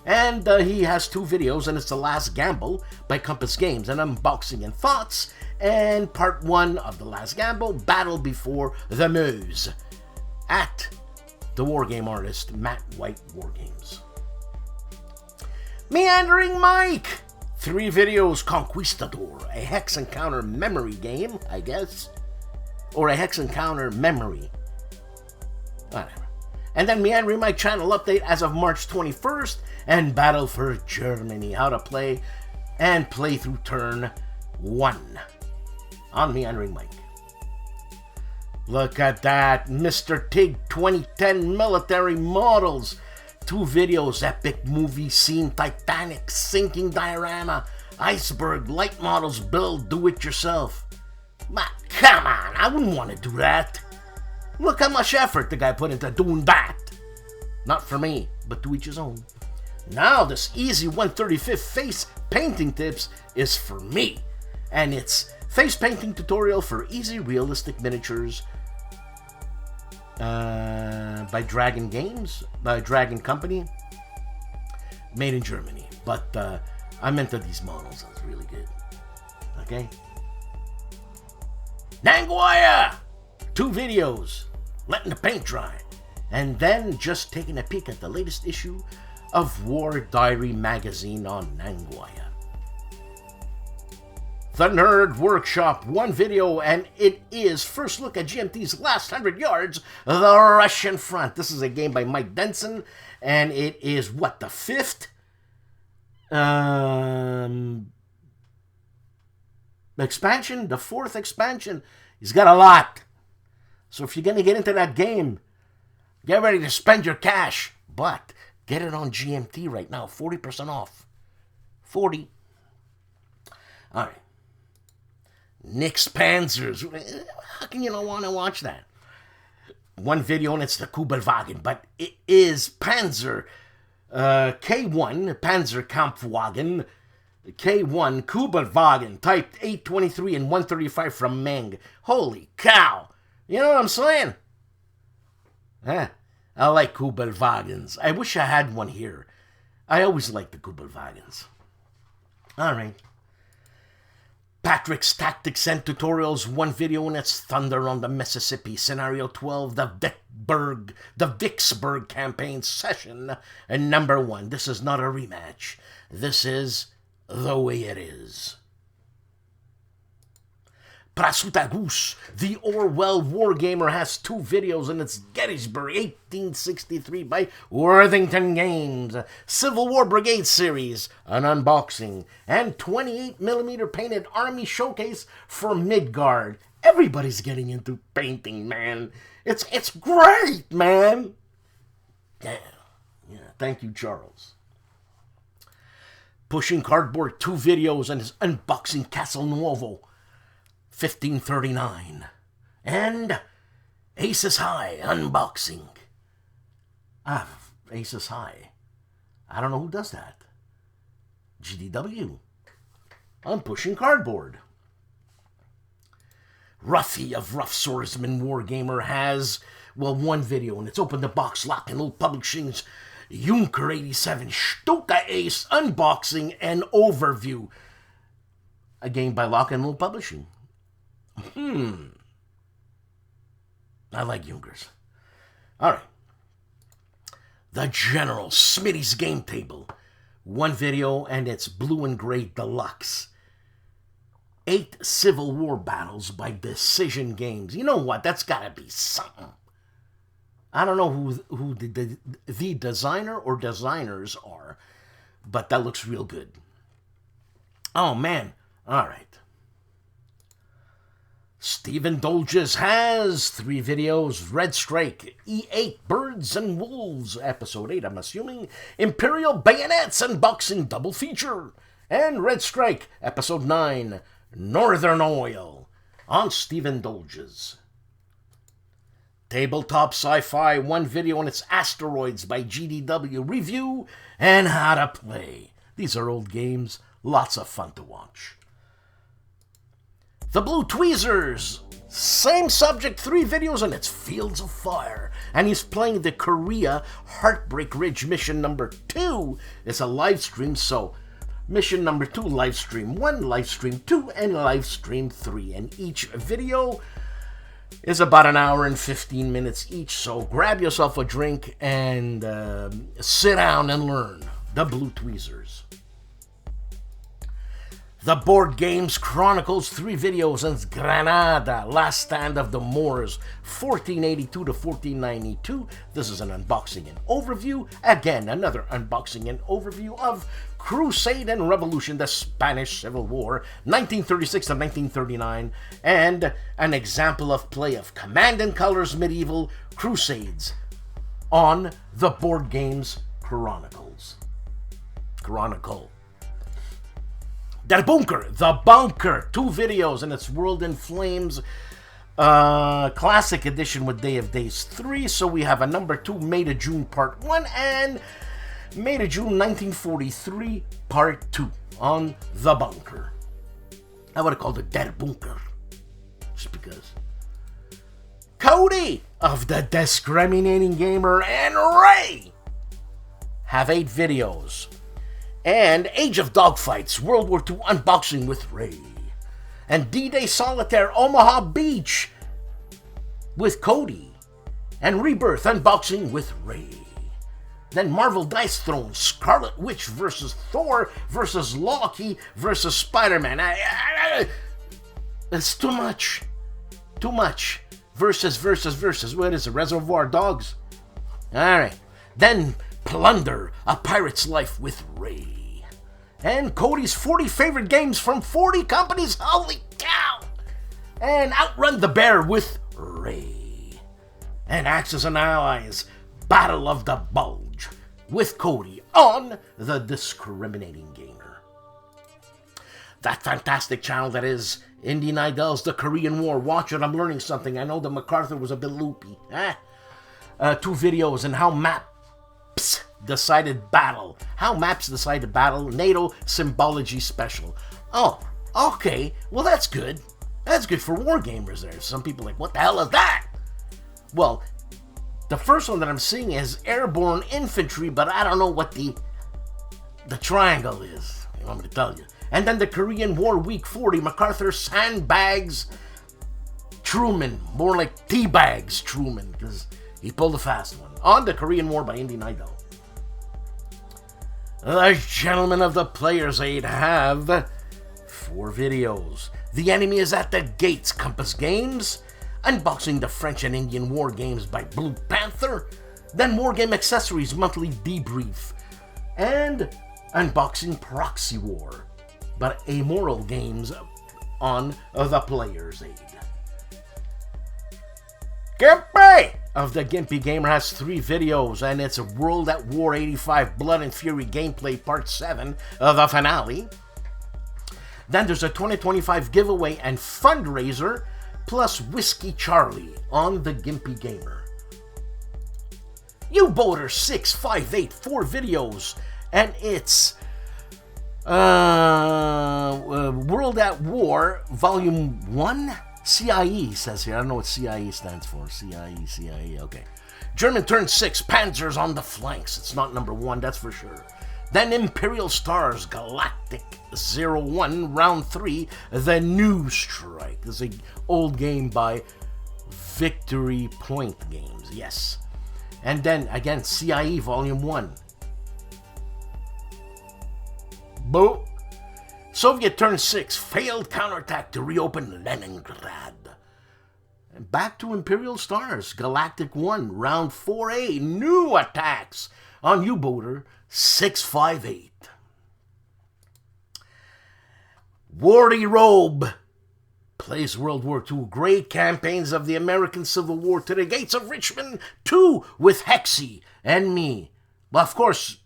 And he has 2 videos, and it's The Last Gamble by Compass Games, an unboxing and thoughts, and part 1 of The Last Gamble, Battle Before the Meuse, at the wargame artist Matt White Wargames. Meandering Mike, 3 videos, Conquistador, a hex encounter memory game, I guess, or a hex encounter memory, whatever. And then Meandering Mike channel update as of March 21st, and Battle for Germany, how to play and play through turn 1 on Meandering Mike. Look at that, Mr. Tig 2010 military models. 2 videos, epic movie scene, Titanic, sinking diorama, iceberg, light models, build, do it yourself. But come on, I wouldn't want to do that. Look how much effort the guy put into doing that. Not for me, but to each his own. Now this easy 135th face painting tips is for me. And it's face painting tutorial for easy realistic miniatures by Dragon Games, by Dragon Company, made in Germany. But I'm into these models, it's really good. Okay? Nangoya! 2 videos, letting the paint dry, and then just taking a peek at the latest issue of War Diary magazine on Nangoya. The Nerd Workshop, 1 video, and it is first look at GMT's last 100 yards, the Russian front. This is a game by Mike Denson, and it is, what, the 5th? Expansion? The 4th expansion? He's got a lot. So if you're going to get into that game, get ready to spend your cash. But get it on GMT right now, 40% off. 40. All right. Nick's Panzers. How can you not want to watch that? 1 video, and it's the Kubelwagen, but it is Panzer K1, Panzer Kampfwagen, K1 Kubelwagen, typed 823 and 135 from Meng. Holy cow! You know what I'm saying? I like Kubelwagens. I wish I had one here. I always like the Kubelwagens. All right. Patrick's Tactics and Tutorials, one video, and it's Thunder on the Mississippi, Scenario 12, the Vicksburg campaign session, and number 1. This is not a rematch. This is the way it is. Prasutagus, the Orwell Wargamer, has 2 videos, and it's Gettysburg 1863 by Worthington Games, Civil War Brigade Series, an unboxing, and 28mm painted army showcase for Midgard. Everybody's getting into painting, man. It's great, man. Yeah, thank you, Charles. Pushing Cardboard, 2 videos, and his unboxing Castle Nuovo 1539, and Aces High unboxing. Aces High. I don't know who does that. GDW. I'm Pushing Cardboard. Ruffy of Rough Swordsman Wargamer has, well, 1 video, and it's Open the Box, Lock and Load Publishing's Junker 87 Stuka Ace unboxing and overview. A game by Lock and Load Publishing. I like Junkers. All right. The General Smitty's Game Table. 1 video, and it's Blue and Gray Deluxe. 8 Civil War battles by Decision Games. You know what? That's got to be something. I don't know who the designer or designers are, but that looks real good. Oh, man. All right. Stephen Dolges has 3 videos. Red Strike, E8, Birds and Wolves, Episode 8, I'm assuming. Imperial Bayonets unboxing double feature. And Red Strike, Episode 9, Northern Oil, on Stephen Dolges. Tabletop Sci-Fi, 1 video, and it's Asteroids by GDW review and how to play. These are old games, lots of fun to watch. The Blue Tweezers, same subject, 3 videos, and it's Fields of Fire. And he's playing the Korea Heartbreak Ridge mission number 2. It's a live stream, so mission number 2, live stream 1, live stream 2, and live stream 3. And each video is about 1 hour and 15 minutes each, so grab yourself a drink and sit down and learn. The Blue Tweezers. The Board Games Chronicles, 3 videos, and Granada, Last Stand of the Moors, 1482 to 1492. This is an unboxing and overview. Again, another unboxing and overview of Crusade and Revolution, the Spanish Civil War, 1936 to 1939, and an example of play of Command and Colors Medieval Crusades on the Board Games Chronicles. The Bunker, 2 videos, and it's World in Flames Classic Edition with Day of Days 3. So we have a number 2, May to June Part 1, and May to June 1943 Part 2 on The Bunker. I would have called it Der Bunker, just because. Cody of the Discriminating Gamer and Ray have 8 videos. And Age of Dogfights, World War II unboxing with Ray. And D-Day Solitaire, Omaha Beach with Cody. And Rebirth unboxing with Ray. Then Marvel Dice Throne, Scarlet Witch versus Thor versus Loki versus Spider-Man. It's too much. Versus. What is it? Reservoir Dogs? Alright. Then Plunder, A Pirate's Life with Ray. And Cody's 40 favorite games from 40 companies. Holy cow! And Outrun the Bear with Ray. And Axis and Allies, Battle of the Bulge with Cody on the Discriminating Gamer. That fantastic channel that is Indy Nidell's The Korean War. Watch it, I'm learning something. I know that MacArthur was a bit loopy. 2 videos and how maps decided battle. How maps decided battle. NATO Symbology Special. Oh, okay. Well, that's good. That's good for war gamers there. Some people are like, what the hell is that? Well, The first one that I'm seeing is airborne infantry, but I don't know what the triangle is. You want me to tell you? And then the Korean War Week 40, MacArthur Sandbags Truman. More like Teabags Truman, because he pulled a fast one. On the Korean War by Indian Idol. The gentlemen of the Player's Aid have 4 videos. The Enemy is at the Gates, Compass Games. Unboxing the French and Indian War Games by Blue Panther. Then Wargame Accessories Monthly Debrief. And unboxing Proxy War, but Amoral Games on the Player's Aid. GIMPY of the GIMPY Gamer has 3 videos, and it's a World at War 85 Blood and Fury Gameplay Part 7 of the finale. Then there's a 2025 giveaway and fundraiser, plus Whiskey Charlie on the GIMPY Gamer. U-Boater 658 4 videos, and it's World at War Volume 1? CIE says here. I don't know what CIE stands for. CIE, okay. German Turn 6, Panzers on the Flanks. It's not number 1, that's for sure. Then Imperial Stars, Galactic 01, Round 3, The New Strike. This is an old game by Victory Point Games, yes. And then, again, CIE Volume 1. Boo! Soviet Turn 6, failed counterattack to reopen Leningrad. And back to Imperial Stars, Galactic 1, Round 4A, new attacks on U-Boater 658. Warty Robe plays World War II, great campaigns of the American Civil War to the Gates of Richmond 2 with HEXES and me. Well, of course,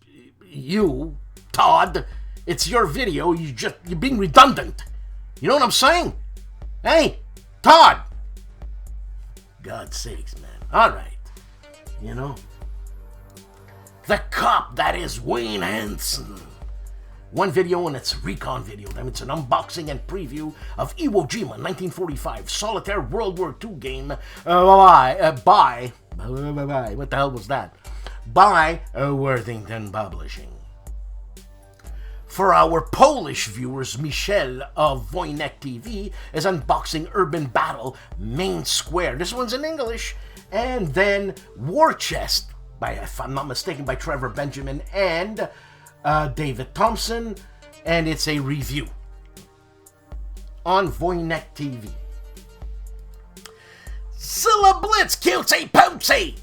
you, Todd, it's your video, you're being redundant. You know what I'm saying? Hey, Todd! God's sakes, man. Alright. You know? The Cop that is Wayne Hansen. 1 video and it's a recon video. That means an unboxing and preview of Iwo Jima 1945 Solitaire World War II game by what the hell was that? By Worthington Publishing. For our Polish viewers, Michel of Wojennik TV is unboxing Urban Battle Main Square. This one's in English. And then War Chest, if I'm not mistaken, by Trevor Benjamin and David Thompson. And it's a review on Wojennik TV. Zilla Blitz, cutesy pootsy!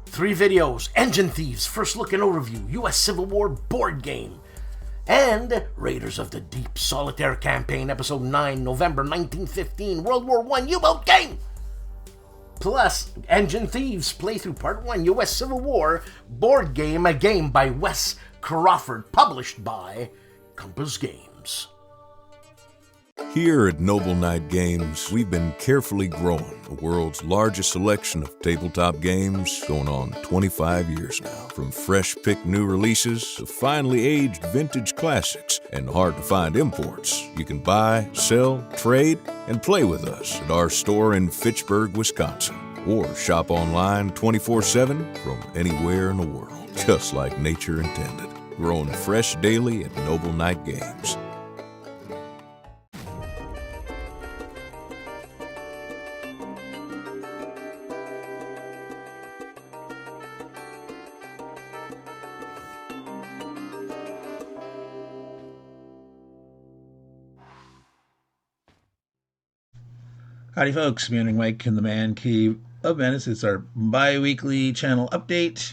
3 videos, Engine Thieves, first look and overview, US Civil War board game. And Raiders of the Deep Solitaire Campaign, Episode 9, November 1915, World War I U-Boat game! Plus, Engine Thieves Playthrough Part 1, US Civil War board game, a game by Wes Crawford, published by Compass Games. Here at Noble Knight Games, we've been carefully growing the world's largest selection of tabletop games, going on 25 years now. From fresh-picked new releases to finely aged vintage classics and hard-to-find imports, you can buy, sell, trade, and play with us at our store in Fitchburg, Wisconsin. Or shop online 24/7 from anywhere in the world, just like nature intended. Growing fresh daily at Noble Knight Games. Howdy folks, Meandering Mike in the Man Cave of Menace. It's our bi-weekly channel update.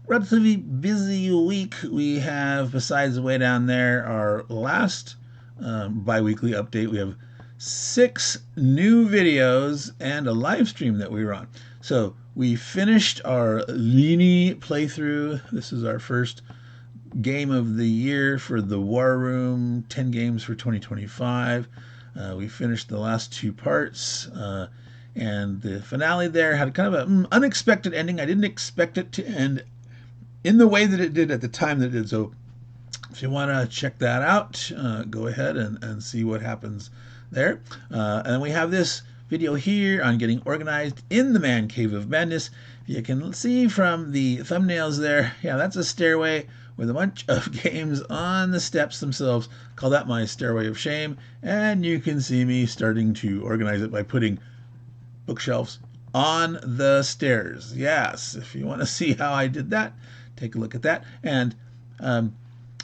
Relatively busy week. We have, besides the way down there, our last bi-weekly update. We have 6 new videos and a live stream that we were on. So we finished our Lini playthrough. This is our first game of the year for the War Room, 10 games for 2025. We finished the last 2 parts, and the finale there had kind of an unexpected ending. I didn't expect it to end in the way that it did at the time that it did. So if you want to check that out, go ahead and see what happens there. And then we have this video here on getting organized in the Man Cave of Madness. You can see from the thumbnails there, yeah, that's a stairway with a bunch of games on the steps themselves. Call that my stairway of shame. And you can see me starting to organize it by putting bookshelves on the stairs. Yes, if you want to see how I did that, take a look at that. And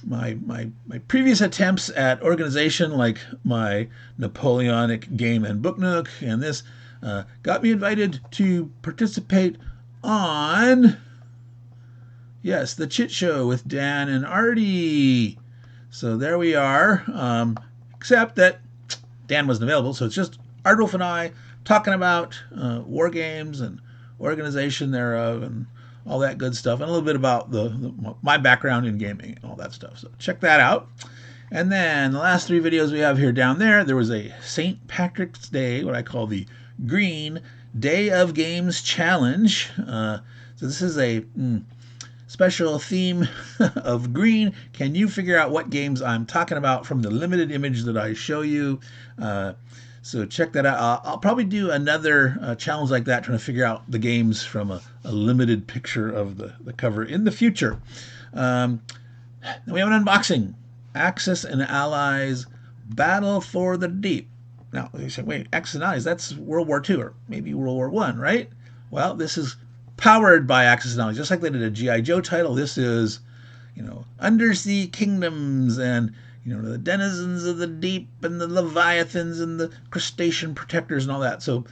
my previous attempts at organization, like my Napoleonic game and book nook, and this got me invited to participate on, yes, the Chit Show with Dan and Artie. So there we are, except that Dan wasn't available, so it's just ARDWULF and I talking about war games and organization thereof and all that good stuff, and a little bit about my background in gaming and all that stuff. So check that out. And then the last 3 videos we have here down there was a St. Patrick's Day, what I call the Green Day of Games Challenge. So this is a special theme of green. Can you figure out what games I'm talking about from the limited image that I show you? So check that out. I'll probably do another challenge like that, trying to figure out the games from a limited picture of the cover in the future. Then we have an unboxing. Axis and Allies Battle for the Deep. Now, you say, wait, Axis and Allies, that's World War II or maybe World War I, right? Well, this is powered by Axis and Allies. Just like they did a G.I. Joe title, this is, undersea kingdoms and the denizens of the deep and the leviathans and the crustacean protectors and all that. So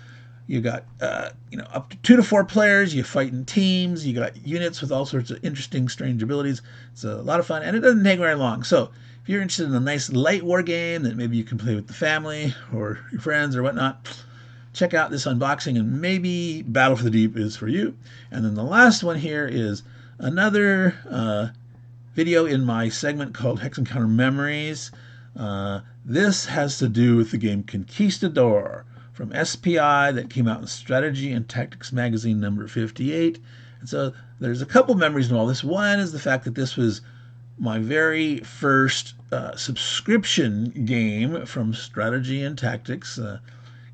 you got, up to 2 to 4 players. You fight in teams. You got units with all sorts of interesting, strange abilities. It's a lot of fun, and it doesn't take very long. So if you're interested in a nice light war game that maybe you can play with the family or your friends or whatnot, check out this unboxing, and maybe Battle for the Deep is for you. And then the last one here is another video in my segment called Hex Encounter Memories. This has to do with the game Conquistador from SPI that came out in Strategy and Tactics Magazine number 58. And so there's a couple memories in all this. One is the fact that this was my very first subscription game from Strategy and Tactics.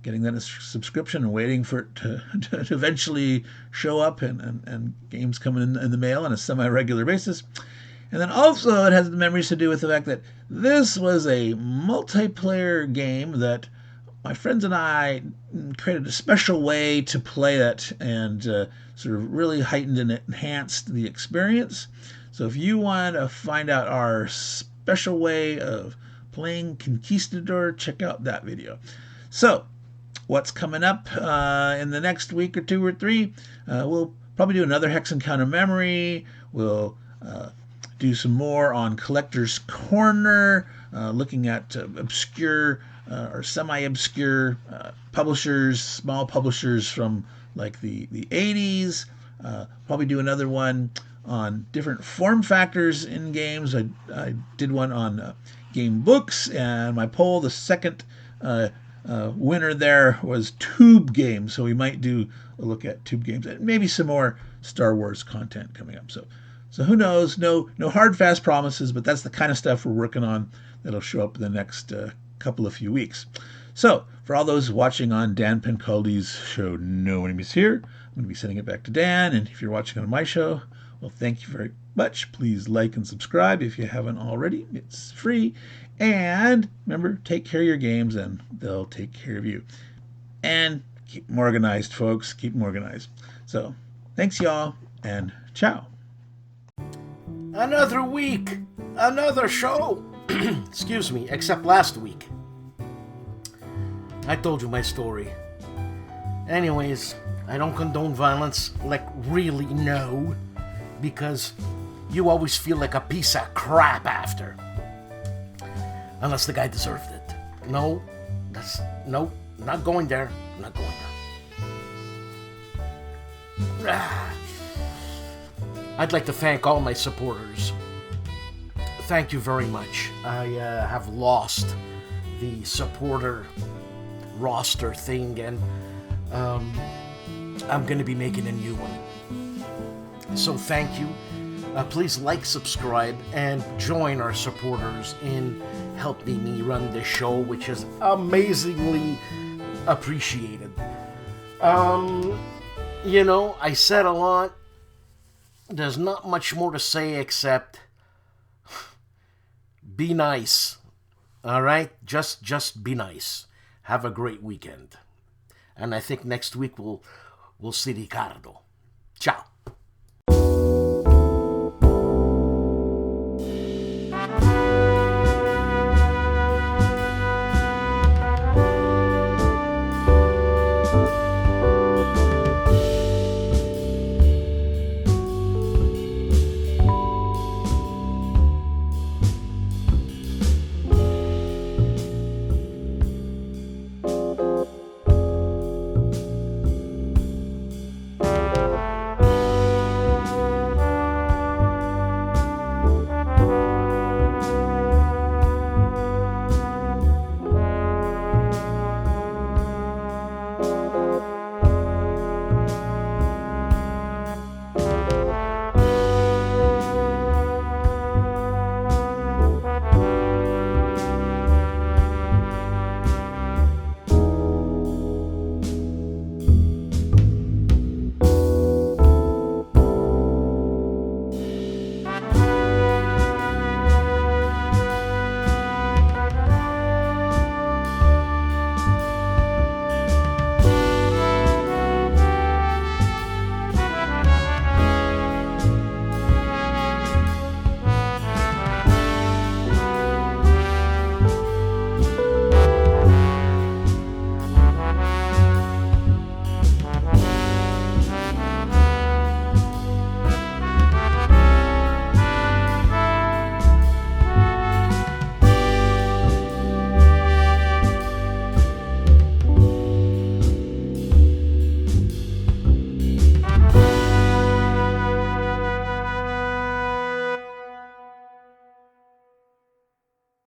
Getting that as a subscription and waiting for it to eventually show up and games coming in the mail on a semi-regular basis. And then also it has the memories to do with the fact that this was a multiplayer game that my friends and I created a special way to play it and sort of really heightened and enhanced the experience. So if you want to find out our special way of playing Conquistador, check out that video. So what's coming up in the next week or 2 or 3? We'll probably do another Hex Encounter Memory. We'll do some more on Collector's Corner, looking at obscure or semi-obscure publishers, small publishers from like the 80s. Probably do another one on different form factors in games. I did one on game books, and my poll, the second winner there was tube games. So we might do a look at tube games and maybe some more Star Wars content coming up. So who knows? No hard, fast promises, but that's the kind of stuff we're working on that'll show up in the next few weeks. So for all those watching on Dan Pencaldi's show, No Enemies Here, I'm going to be sending it back to Dan. And if you're watching on my show, well, thank you very much. Please like and subscribe if you haven't already. It's free. And remember, take care of your games and they'll take care of you. And keep them organized, folks. Keep them organized. So thanks, y'all, and ciao. Another week, another show. Excuse me, except last week. I told you my story. Anyways, I don't condone violence, like really no, because you always feel like a piece of crap after. Unless the guy deserved it. No, not going there, not going there. I'd like to thank all my supporters. Thank you very much. I have lost the supporter roster thing, and I'm going to be making a new one. So thank you. Please like, subscribe, and join our supporters in helping me run this show, which is amazingly appreciated. I said a lot. There's not much more to say except be nice. All right? Just be nice. Have a great weekend. And I think next week we'll see Ricardo. Ciao.